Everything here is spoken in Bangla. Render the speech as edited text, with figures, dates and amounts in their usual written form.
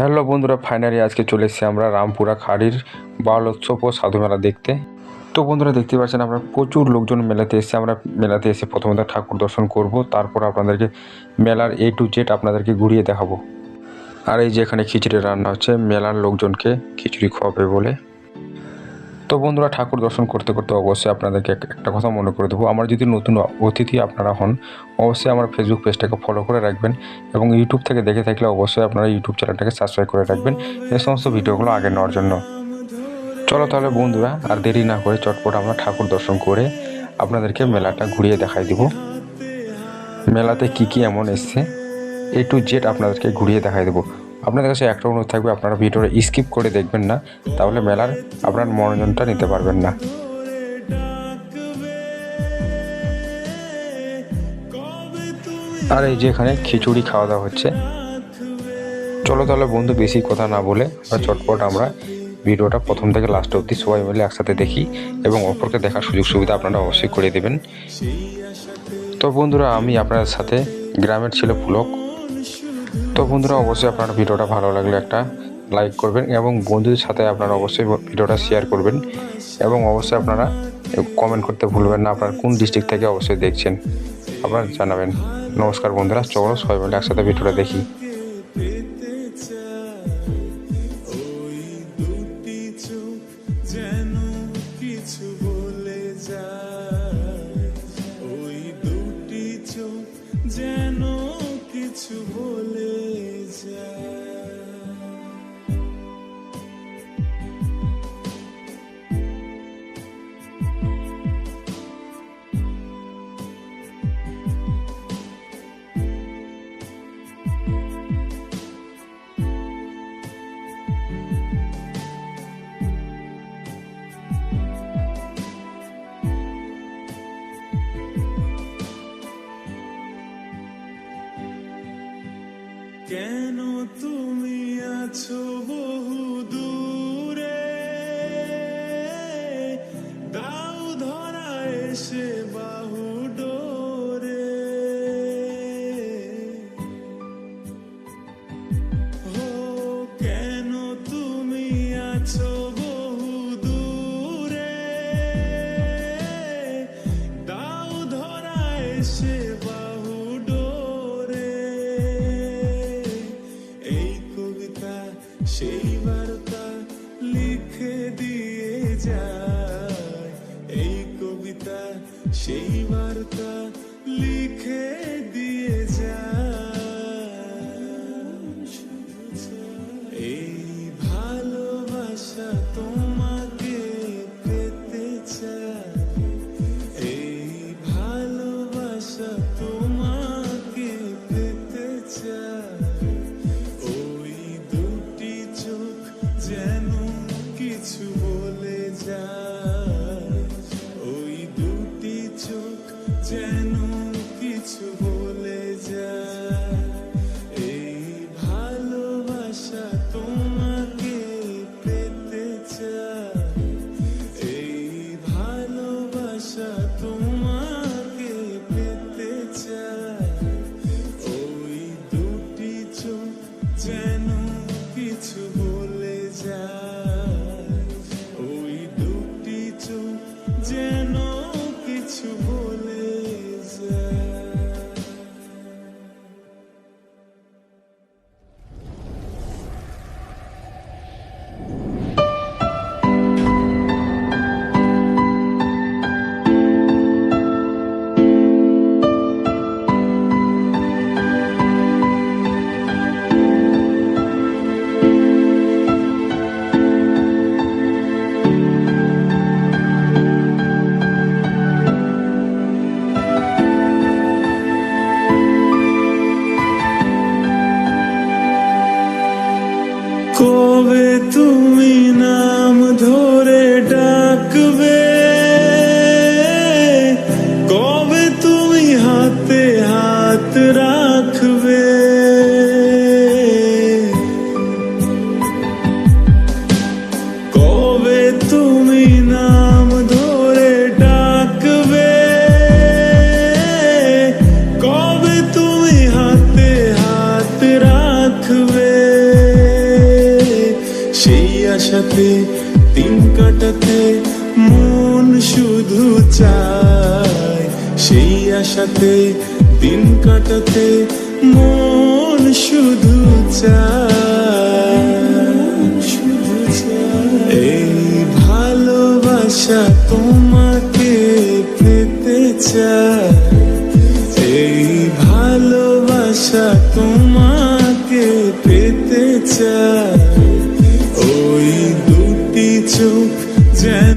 হ্যালো বন্ধুরা, ফাইনালি আজকে চলে এসেছি আমরা রামপুরা খাড়ির বাউল উৎসব ও সাধু মেলা দেখতে। তো বন্ধুরা দেখতে পাচ্ছেন আমরা প্রচুর লোকজন মেলাতে এসেছি। আমরা মেলাতে এসে প্রথমত ঠাকুর দর্শন করব, তারপর আপনাদেরকে মেলার A to Z আপনাদেরকে ঘুরিয়ে দেখাবো। আর এই যে এখানে খিচুড়ি রান্না হচ্ছে, মেলার লোকজনকে খিচুড়ি খাওয়াবে বলে। তো বন্ধুরা ঠাকুর দর্শন করতে করতে অবশ্যই আপনাদেরকে একটা কথা মনে করে দেবো, আমার যদি নতুন অতিথি আপনারা হন অবশ্যই আমার ফেসবুক পেজটাকে ফলো করে রাখবেন এবং ইউটিউব থেকে দেখে থাকলে অবশ্যই আপনারা ইউটিউব চ্যানেলটাকে সাবস্ক্রাইব করে রাখবেন এই সমস্ত ভিডিওগুলো আগে নেওয়ার জন্য। চলো তাহলে বন্ধুরা আর দেরি না করে চটপট আমরা ঠাকুর দর্শন করে আপনাদেরকে মেলাটা ঘুরিয়ে দেখাই দিব। মেলাতে কি এমন এসছে A to Z আপনাদেরকে ঘুরিয়ে দেখাই দেবো। আপনাদের কাছে একটা অনুরোধ থাকবে, আপনারা ভিডিওটা স্কিপ করে দেখবেন না, তাহলে মেলার আপনার মনোরঞ্জনটা নিতে পারবেন না। আর এই যে এখানে খিচুড়ি খাওয়া দাওয়া হচ্ছে। চলো তাহলে বন্ধু বেশি কথা না বলে চটপট আমরা ভিডিওটা প্রথম থেকে লাস্ট অবধি সবাই মিলে একসাথে দেখি এবং অপরকে দেখার সুযোগ সুবিধা আপনারা অবশ্যই করে দেবেন। তো বন্ধুরা আমি আপনাদের সাথে গ্রামের ছেলে পুলক। তো বন্ধুরা অবশ্যই আপনার ভিডিওটা ভালো লাগলে একটা লাইক করবেন এবং বন্ধুদের সাথে আপনারা অবশ্যই ভিডিওটা শেয়ার করবেন এবং অবশ্যই আপনারা কমেন্ট করতে ভুলবেন না আপনারা কোন ডিস্ট্রিক্ট থেকে অবশ্যই দেখছেন, আপনারা জানাবেন। নমস্কার বন্ধুরা, চলো সবাই মিলে একসাথে ভিডিওটা দেখি। কেন তুমি আছো বহু দূরে, দাও ধরা এসে বাহু ডোরে। ও কেন তুমি আছো বহু দূরে, দাও ধরা এসে বাহু ডোরে। সেই বার্তা লিখে দিয়ে যায়, এই কবিতা সেই বার্তা লিখে দিয়ে যায়। এই ভালোবাসা তোমাকে পেতে চায়, এই ভালোবাসা তোমাকে পেতে চায়। যেন কিছু বলে যায়, ওই দুটি চোখ যেন কিছু বলে যায়। এই ভালোবাসা তোমাকে পেতে চায়, এই ভালোবাসা তোমাকে পেতে চায়। ওই দুটি চোখ যেন কিছু বলে যায়, ওই দুটি চোখ যেন কিছু বলে যায়। কবে তুমি নাম ধরে ডাকবে, কবে তুমি হাতে হাত রাখবে। কবে তুমি নাম ধরে ডাকবে, কবে তুমি হাতে হাত রাখবে। আশাতে দিন কাটাতে মন শুধু চায়, সেই আশাতে দিন কাটাতে মন শুধু চায়। এই ভালোবাসা তোমাকে পেতে চায়, এই ভালোবাসা তোমাকে পেতে চায়।